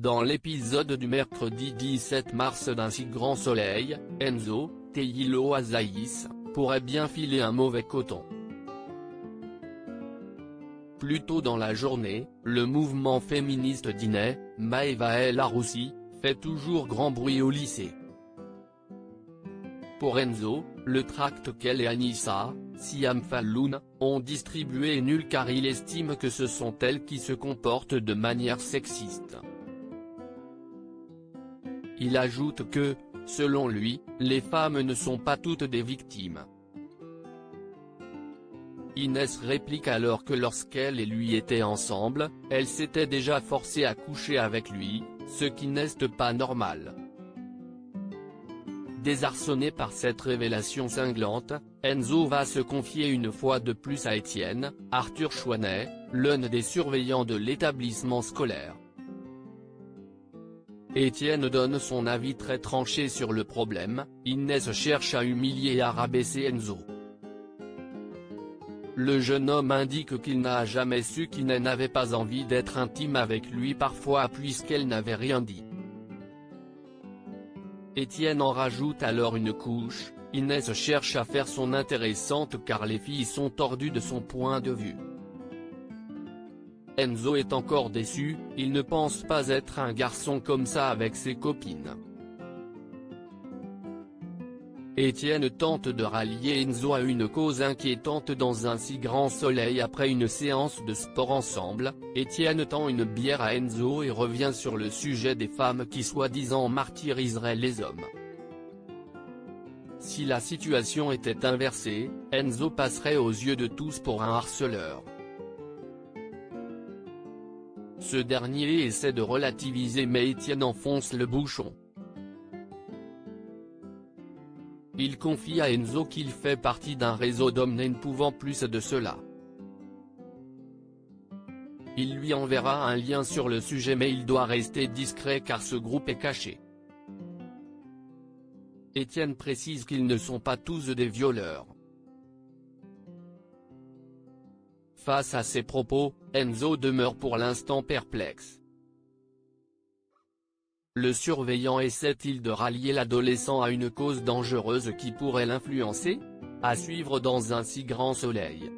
Dans l'épisode du mercredi 17 mars d'Un si grand soleil, Enzo, Teilo Azaïs, pourrait bien filer un mauvais coton. Plus tôt dans la journée, le mouvement féministe d'Inay, Maeva El Aroussi, fait toujours grand bruit au lycée. Pour Enzo, le tract qu'elle et Anissa, Siam Falloun, ont distribué est nul car il estime que ce sont elles qui se comportent de manière sexiste. Il ajoute que, selon lui, les femmes ne sont pas toutes des victimes. Inès réplique alors que lorsqu'elle et lui étaient ensemble, elle s'était déjà forcée à coucher avec lui, ce qui n'est pas normal. Désarçonné par cette révélation cinglante, Enzo va se confier une fois de plus à Étienne, Arthur Chouanet, l'un des surveillants de l'établissement scolaire. Étienne donne son avis très tranché sur le problème. Inès cherche à humilier et à rabaisser Enzo. Le jeune homme indique qu'il n'a jamais su qu'Inès n'avait pas envie d'être intime avec lui parfois puisqu'elle n'avait rien dit. Étienne en rajoute alors une couche, Inès cherche à faire son intéressante car les filles sont tordues de son point de vue. Enzo est encore déçu, il ne pense pas être un garçon comme ça avec ses copines. Étienne tente de rallier Enzo à une cause inquiétante dans Un si grand soleil après une séance de sport ensemble. Étienne tend une bière à Enzo et revient sur le sujet des femmes qui soi-disant martyriseraient les hommes. Si la situation était inversée, Enzo passerait aux yeux de tous pour un harceleur. Ce dernier essaie de relativiser mais Étienne enfonce le bouchon. Il confie à Enzo qu'il fait partie d'un réseau d'hommes ne pouvant plus de cela. Il lui enverra un lien sur le sujet mais il doit rester discret car ce groupe est caché. Étienne précise qu'ils ne sont pas tous des violeurs. Face à ces propos, Enzo demeure pour l'instant perplexe. Le surveillant essaie-t-il de rallier l'adolescent à une cause dangereuse qui pourrait l'influencer? À suivre dans Un si grand soleil.